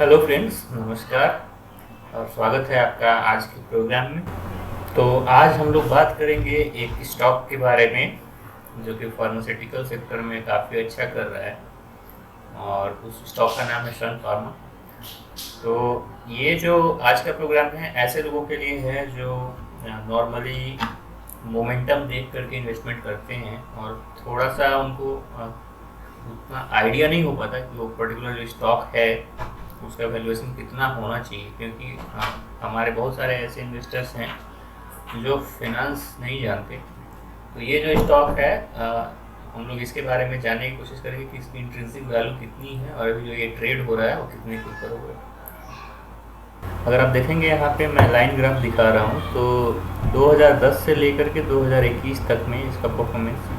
Hello friends, नमस्कार और स्वागत है आपका आज के प्रोग्राम में। तो आज हम लोग बात करेंगे एक स्टॉक के बारे में जो कि फार्मास्यूटिकल सेक्टर में काफ़ी अच्छा कर रहा है और उस स्टॉक का नाम है सन फार्मा। तो ये जो आज का प्रोग्राम है ऐसे लोगों के लिए है जो नॉर्मली मोमेंटम देख करके इन्वेस्टमेंट करते हैं और थोड़ा सा उनको उतना आइडिया नहीं हो पाता कि वो पर्टिकुलर जो स्टॉक है उसका वैल्यूएशन कितना होना चाहिए, क्योंकि हमारे बहुत सारे ऐसे इन्वेस्टर्स हैं जो फाइनेंस नहीं जानते। तो ये जो स्टॉक है हम लोग इसके बारे में जानने की कोशिश करेंगे कि इसकी इंट्रिंसिक वैल्यू कितनी है और अभी जो ये ट्रेड हो रहा है वो कितने के ऊपर हो रहा है। अगर आप देखेंगे यहाँ पे मैं लाइन ग्राफ दिखा रहा हूँ, तो 2010 से लेकर के 2021 तक में इसका परफॉर्मेंस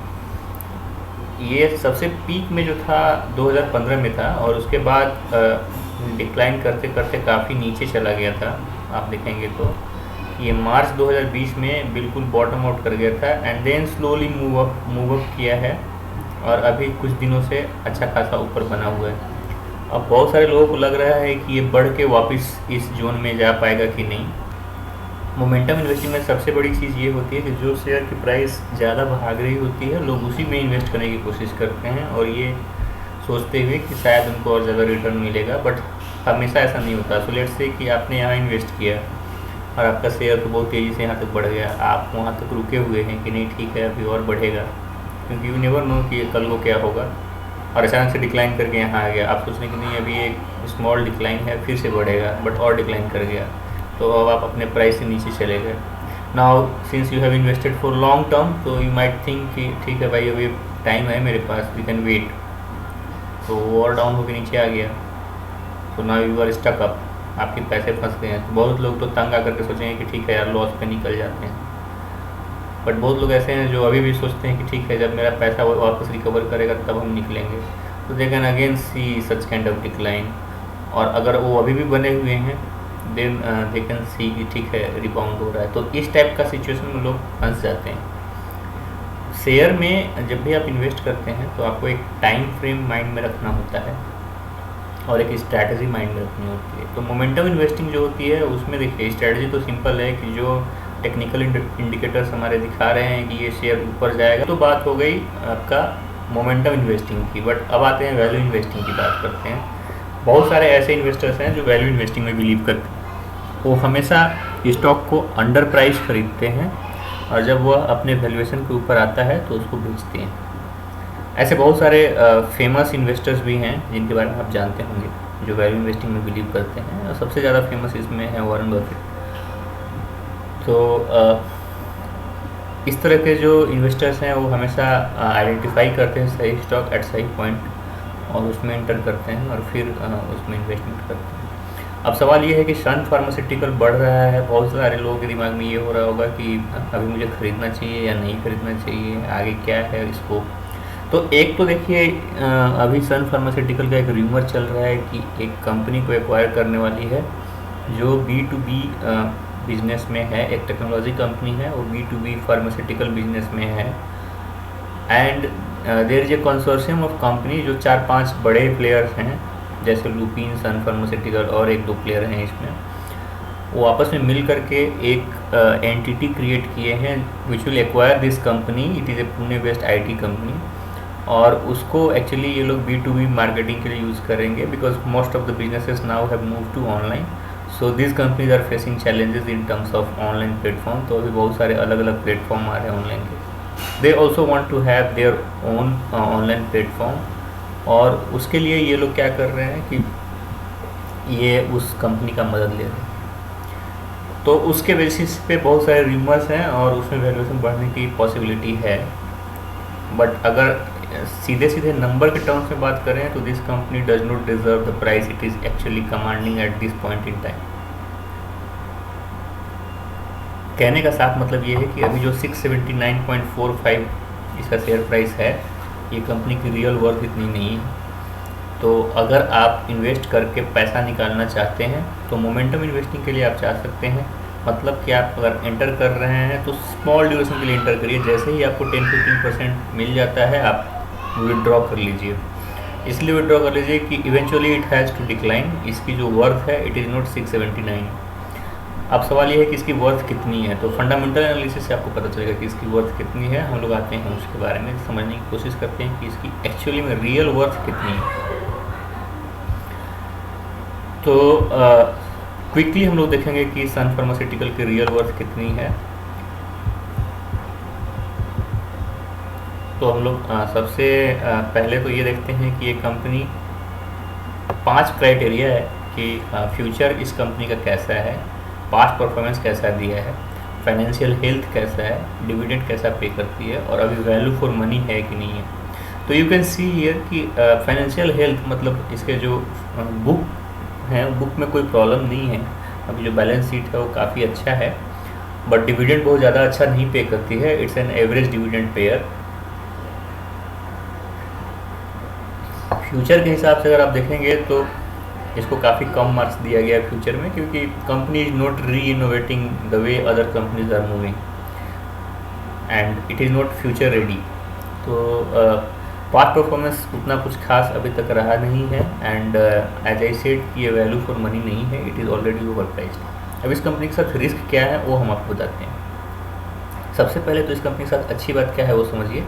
ये सबसे पीक में जो था 2015 में था और उसके बाद डिक्लाइन करते करते काफ़ी नीचे चला गया था। आप देखेंगे तो ये मार्च 2020 में बिल्कुल बॉटम आउट कर गया था and then slowly move up किया है और अभी कुछ दिनों से अच्छा खासा ऊपर बना हुआ है। अब बहुत सारे लोगों को लग रहा है कि ये बढ़ के वापस इस जोन में जा पाएगा कि नहीं। मोमेंटम इन्वेस्टिंग में सबसे बड़ी चीज़ ये होती है कि जो शेयर की प्राइस ज़्यादा भाग रही होती है लोग उसी में इन्वेस्ट करने की कोशिश करते हैं और ये सोचते हुए कि शायद उनको और ज़्यादा रिटर्न मिलेगा, बट हमेशा ऐसा नहीं होता। सो लेट्स से कि आपने यहाँ इन्वेस्ट किया और आपका शेयर तो बहुत तेज़ी से यहाँ तक बढ़ गया, आप वहाँ तक रुके हुए हैं कि नहीं ठीक है अभी और बढ़ेगा, क्योंकि यू नेवर नो कि कल को क्या होगा, और अचानक से डिक्लाइन करके यहाँ आ गया। आप सोचने कि नहीं अभी एक स्मॉल डिक्लाइन है फिर से बढ़ेगा, बट और डिक्लाइन कर गया तो अब आप अपने प्राइस से नीचे चले गए। Now since you have invested for long term तो यू माइट थिंक कि ठीक है भाई अभी टाइम है मेरे पास, वी कैन वेट। तो वो और डाउन होकर नीचे आ गया, तो now you are stuck up, आपके पैसे फंस गए हैं। तो बहुत लोग तो तंग आकर के सोचेंगे कि ठीक है यार लॉस पे निकल जाते हैं, बट बहुत लोग ऐसे हैं जो अभी भी सोचते हैं कि ठीक है जब मेरा पैसा वापस रिकवर करेगा तब हम निकलेंगे। तो they can again see such kind of decline, और अगर वो अभी भी बने हुए हैं देन दे कैन सी कि ठीक है रिबाउंड हो रहा है। तो इस टाइप का सिचुएशन में लोग फंस जाते हैं। शेयर में जब भी आप इन्वेस्ट करते हैं तो आपको एक टाइम फ्रेम माइंड में रखना होता है और एक स्ट्रैटेजी माइंड में रखनी होती है। तो मोमेंटम इन्वेस्टिंग जो होती है उसमें देखिए स्ट्रैटेजी तो सिंपल है कि जो टेक्निकल इंडिकेटर्स हमारे दिखा रहे हैं कि ये शेयर ऊपर जाएगा, तो बात हो गई आपका मोमेंटम इन्वेस्टिंग की। बट अब आते हैं वैल्यू इन्वेस्टिंग की बात करते हैं। बहुत सारे ऐसे इन्वेस्टर्स हैं जो वैल्यू इन्वेस्टिंग में बिलीव करते हैं, वो हमेशा स्टॉक को अंडर प्राइस खरीदते हैं और जब वह अपने वैल्यूएशन के ऊपर आता है तो उसको बेचते हैं। ऐसे बहुत सारे फेमस इन्वेस्टर्स भी हैं जिनके बारे में आप जानते होंगे जो वैल्यू इन्वेस्टिंग में बिलीव करते हैं, और सबसे ज़्यादा फेमस इसमें है वॉरेन बफेट। तो इस तरह के जो इन्वेस्टर्स हैं वो हमेशा आइडेंटिफाई करते हैं सही स्टॉक एट सही पॉइंट और उसमें एंटर करते हैं और फिर उसमें इन्वेस्टमेंट करते हैं। अब सवाल ये है कि सन फार्मास्यूटिकल बढ़ रहा है, बहुत सारे लोगों के दिमाग में ये हो रहा होगा कि अभी मुझे ख़रीदना चाहिए या नहीं ख़रीदना चाहिए, आगे क्या है इसको। तो एक तो देखिए अभी सन फार्मास्यूटिकल का एक र्यूमर चल रहा है कि एक कंपनी को एक्वायर करने वाली है जो B2B बिजनेस में है, एक टेक्नोलॉजी कंपनी है, वो B2B फार्मास्यूटिकल बिजनेस में है। And there is a consortium of company जो 4-5 बड़े प्लेयर्स हैं जैसे लुपिन, सन फार्मास्यूटिकल और 1-2 प्लेयर हैं इसमें, वो आपस में मिल करके एक एंटिटी क्रिएट किए हैं which will acquire this company. It is a Pune based IT company और उसको एक्चुअली ये लोग B2B मार्केटिंग के लिए यूज़ करेंगे because most of the businesses now have move to online. So this companies are facing challenges in terms of online platform. तो अभी बहुत सारे अलग अलग प्लेटफॉर्म आ रहे हैं ऑनलाइन के। They also want to have their own online platform, और उसके लिए ये लोग क्या कर रहे हैं कि ये उस कंपनी का मदद ले रहे हैं। तो उसके बेसिस पे बहुत सारे र्यूमर्स हैं और उसमें वैल्यूएशन बढ़ने की पॉसिबिलिटी है। बट अगर सीधे सीधे नंबर के टर्म्स में बात करें तो this company does not deserve the price it is actually commanding at this point in time. कहने का साफ मतलब ये है कि अभी जो 679.45 इसका शेयर प्राइस है, ये कंपनी की रियल वर्थ इतनी नहीं है। तो अगर आप इन्वेस्ट करके पैसा निकालना चाहते हैं तो मोमेंटम इन्वेस्टिंग के लिए आप जा सकते हैं। मतलब कि आप अगर एंटर कर रहे हैं तो स्मॉल ड्यूरेशन के लिए एंटर करिए, जैसे ही आपको 10-15% मिल जाता है आप विड्रॉ कर लीजिए। इसलिए विड्रॉ कर लीजिए कि eventually it has to decline. इसकी जो वर्थ है इट इज़ नॉट 679। अब सवाल ये है कि इसकी वर्थ कितनी है। तो फंडामेंटल एनालिसिस से आपको पता चलेगा कि इसकी वर्थ कितनी है। हम लोग आते हैं उसके बारे में समझने की कोशिश करते हैं कि इसकी एक्चुअली में रियल वर्थ कितनी है। तो क्विकली हम लोग देखेंगे कि सन फार्मास्यूटिकल की रियल वर्थ कितनी है। तो हम लोग सबसे पहले तो ये देखते हैं कि ये कंपनी 5 क्राइटेरिया है कि फ्यूचर इस कंपनी का कैसा है, पास्ट परफॉर्मेंस कैसा दिया है, फाइनेंशियल हेल्थ कैसा है, डिविडेंड कैसा पे करती है, और अभी वैल्यू फॉर मनी है कि नहीं है। तो यू कैन सी हियर कि फाइनेंशियल हेल्थ मतलब इसके जो बुक हैं, बुक में कोई प्रॉब्लम नहीं है। अभी जो बैलेंस शीट है वो काफ़ी अच्छा है, बट डिविडेंड बहुत ज़्यादा अच्छा नहीं पे करती है। It's an average dividend pair. Future के हिसाब से अगर आप देखेंगे तो इसको काफ़ी कम मार्क्स दिया गया है फ्यूचर में, क्योंकि company is not re innovating the way other companies are moving and it is not future ready. तो पास्ट परफॉर्मेंस उतना कुछ खास अभी तक रहा नहीं है एंड एज आई सेड कि ये वैल्यू फॉर मनी नहीं है, it is already over priced. अब इस कंपनी के साथ रिस्क क्या है वो हम आपको बताते हैं। सबसे पहले तो इस कंपनी के साथ अच्छी बात क्या है वो समझिए।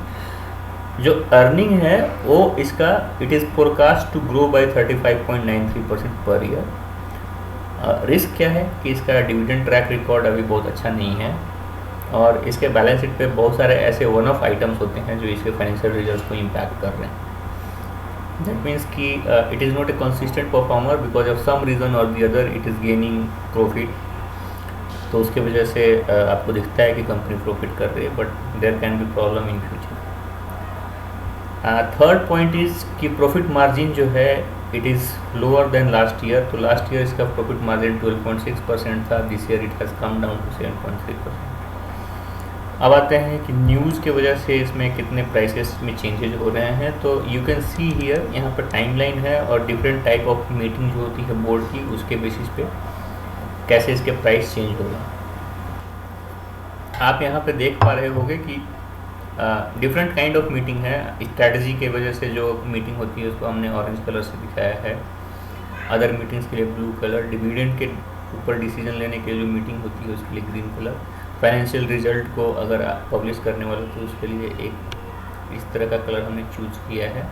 जो अर्निंग है वो इसका it is forecast to grow by 35.93% per year. Risk क्या है कि इसका डिविडेंड ट्रैक रिकॉर्ड अभी बहुत अच्छा नहीं है, और इसके बैलेंस शीट पे बहुत सारे ऐसे वन ऑफ आइटम्स होते हैं जो इसके फाइनेंशियल रिजल्ट्स को इम्पैक्ट कर रहे हैं। दैट मीन्स कि it is not a consistent performer because of some reason और the other it is gaining profit. तो उसके वजह से आपको दिखता है कि कंपनी प्रॉफिट कर रही है, but there can be problem in future. Third point is कि प्रॉफिट मार्जिन जो है it is lower than last year. तो लास्ट ईयर इसका प्रॉफिट मार्जिन 12.6% था, this year it has come down to 7.3%। अब आते हैं कि न्यूज़ के वजह से इसमें कितने प्राइसेस में चेंजेज हो रहे हैं। तो यू कैन सी हियर, यहाँ पर टाइमलाइन है और डिफरेंट टाइप ऑफ मीटिंग जो होती है बोर्ड की, उसके बेसिस पे कैसे इसके प्राइस चेंज हो रहे हैं। आप यहाँ पे देख पा रहे होंगे कि डिफरेंट काइंड ऑफ मीटिंग है। स्ट्रैटेजी के वजह से जो मीटिंग होती है उसको हमने ऑरेंज कलर से दिखाया है, अदर मीटिंग्स के लिए ब्लू कलर, डिविडेंड के ऊपर डिसीजन लेने के जो मीटिंग होती है उसके लिए ग्रीन कलर, फाइनेंशियल रिजल्ट को अगर आप पब्लिश करने वाले तो उसके लिए एक इस तरह का कलर हमने चूज़ किया है।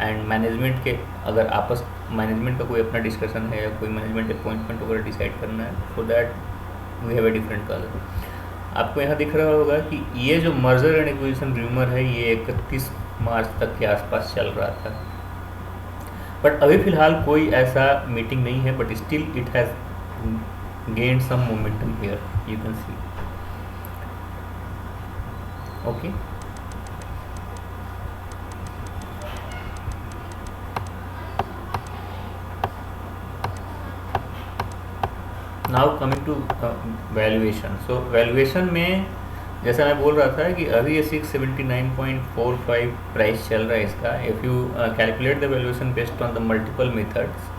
एंड मैनेजमेंट के अगर आपस मैनेजमेंट का कोई अपना डिस्कशन है या कोई मैनेजमेंट अपॉइंटमेंट वगैरह डिसाइड करना है, for that we have a different colour. आपको यहाँ दिख रहा होगा कि ये जो मर्जर एंड एक्विजिशन रूमर है ये 31 मार्च तक के आसपास चल रहा था, बट अभी फ़िलहाल कोई ऐसा मीटिंग नहीं है, but still it has gained some momentum here, you can see. Okay, now coming to valuation. So valuation में जैसा मैं बोल रहा था कि अभी ये 679.45 प्राइस चल रहा है इसका। If you calculate the valuation based on the multiple methods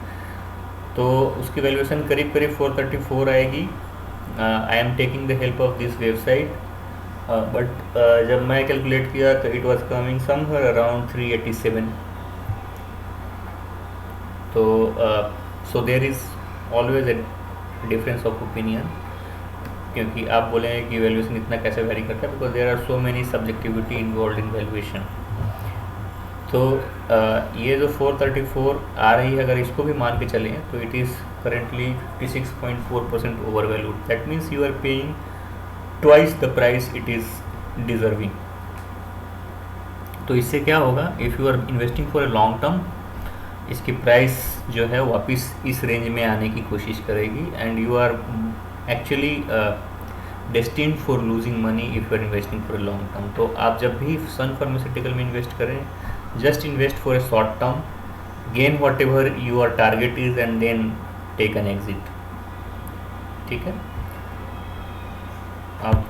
तो उसकी वैल्यूएशन करीब करीब 434 आएगी। I am taking the help of this website, but जब मैं कैलकुलेट किया तो it was coming somewhere around 387। तो so there is always a difference of opinion, क्योंकि आप बोलेंगे कि वैल्यूएशन इतना कैसे वेरी करता है, because there are so many subjectivity involve in valuation. तो ये जो 434 आ रही है, अगर इसको भी मान के चलें तो it is currently 56.4% over valued. That means you are paying twice the price it is deserving. तो इससे क्या होगा, if you are investing for a long term, इसकी प्राइस जो है वापस इस रेंज में आने की कोशिश करेगी and you are actually destined for losing money if you are investing for a long term. तो आप जब भी सन फार्मास्यूटिकल में इन्वेस्ट करें, just invest for a short term, gain whatever your target is and then take an exit. ठीक है, अब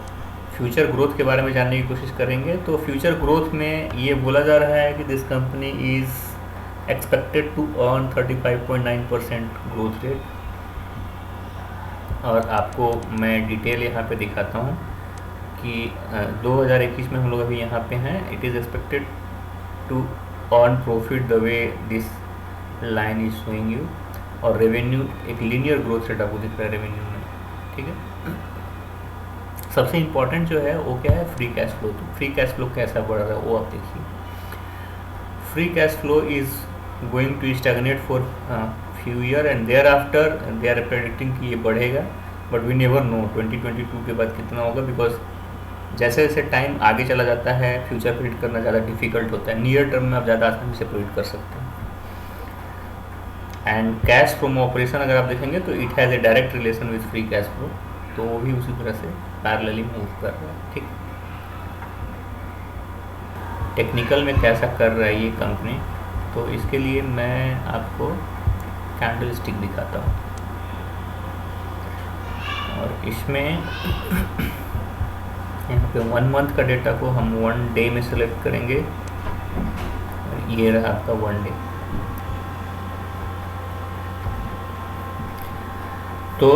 future growth के बारे में जानने की कोशिश करेंगे। तो फ्यूचर ग्रोथ में ये बोला जा रहा है कि this company is expected to earn 35.9% growth rate. और आपको मैं डिटेल यहाँ पे दिखाता हूँ कि 2021 में हम लोग अभी यहाँ पे हैं। It is expected to earn profit the way this line is showing you, और रेवेन्यू एक लीनियर ग्रोथ रेट आपको दिख रहा है रेवेन्यू में, ठीक है। सबसे इम्पॉर्टेंट जो है वो क्या है, फ्री कैश फ्लो। तो फ्री कैश फ्लो कैसा बढ़ रहा है वो आप देखिए। Free cash flow is going to stagnate for few year and thereafter they are predicting कि ये बढ़ेगा, बट वी नेवर नो 2022 के बाद कितना होगा, बिकॉज जैसे जैसे टाइम आगे चला जाता है फ्यूचर प्रेडिक्ट करना ज़्यादा डिफिकल्ट होता है। नियर टर्म में आप ज़्यादा आसानी से प्रेडिक्ट कर सकते हैं। एंड कैश फ्रॉम ऑपरेशन अगर आप देखेंगे तो it has a direct relation with free cash flow, तो वो भी उसी तरह से पैरेलली मूव कर रहा है, ठीक। टेक्निकल में कैसा कर रहा है ये कंपनी, तो इसके लिए मैं आपको कैंडल स्टिक दिखाता हूँ, और इसमें यहाँ पे 1 मंथ का डेटा को हम 1 डे में सेलेक्ट करेंगे, और ये रहा आपका 1 डे। तो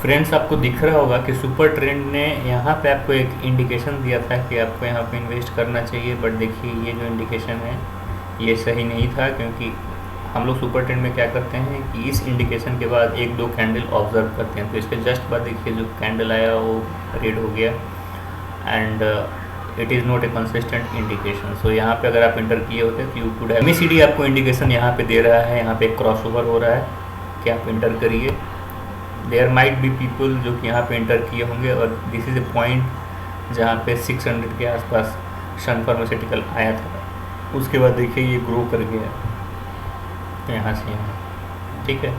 फ्रेंड्स आपको दिख रहा होगा कि सुपर ट्रेंड ने यहाँ पे आपको एक इंडिकेशन दिया था कि आपको यहाँ पे इन्वेस्ट करना चाहिए, बट देखिए ये जो इंडिकेशन है ये सही नहीं था, क्योंकि हम लोग सुपर ट्रेंड में क्या करते हैं कि इस इंडिकेशन के बाद 1-2 कैंडल ऑब्जर्व करते हैं। तो इसके जस्ट बाद देखिए जो कैंडल आया वो रेड हो गया, and it is not a consistent indication. So यहाँ पे अगर आप इंटर किए होते तो यू कुड हैव MACD आपको इंडिकेशन यहाँ पे दे रहा है, यहाँ पे क्रॉस ओवर हो रहा है कि आप इंटर करिए। देयर माइट बी पीपल जो कि यहाँ पे इंटर किए होंगे, और दिस इज़ ए पॉइंट जहाँ पे 600 के आसपास सन फार्मास्यूटिकल आया था। उसके बाद देखिए ये ग्रो कर गया यहाँ से यहाँ, ठीक है।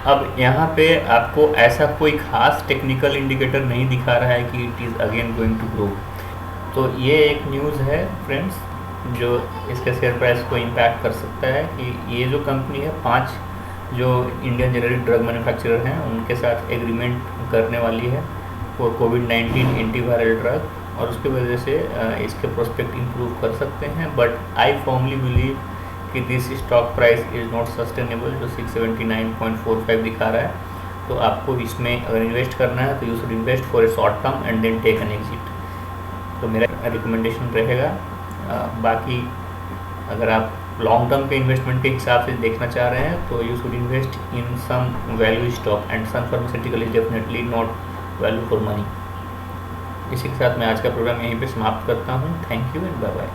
अब यहाँ पे आपको ऐसा कोई खास टेक्निकल इंडिकेटर नहीं दिखा रहा है कि it is again going to grow. तो ये एक न्यूज़ है फ्रेंड्स जो इसके शेयर प्राइस को इम्पैक्ट कर सकता है कि ये जो कंपनी है 5 जो इंडियन जेनेरिक ड्रग मैन्युफैक्चरर हैं उनके साथ एग्रीमेंट करने वाली है फॉर कोविड-19 एंटीवायरल ड्रग, और उसके वजह से इसके प्रोस्पेक्ट इंप्रूव कर सकते हैं। बट आई फॉर्मली बिलीव कि this stock price is not sustainable, जो 679.45 दिखा रहा है। तो आपको इसमें अगर इन्वेस्ट करना है तो you should invest for a short term and then take an exit, तो मेरा रिकमेंडेशन रहेगा। बाकी अगर आप लॉन्ग टर्म के इन्वेस्टमेंट के हिसाब से देखना चाह रहे हैं तो you should invest in some value stock, and Sun Pharmaceutical is definitely not value for money. इसी के साथ मैं आज का प्रोग्राम यहीं पे समाप्त करता हूँ। Thank you and bye bye.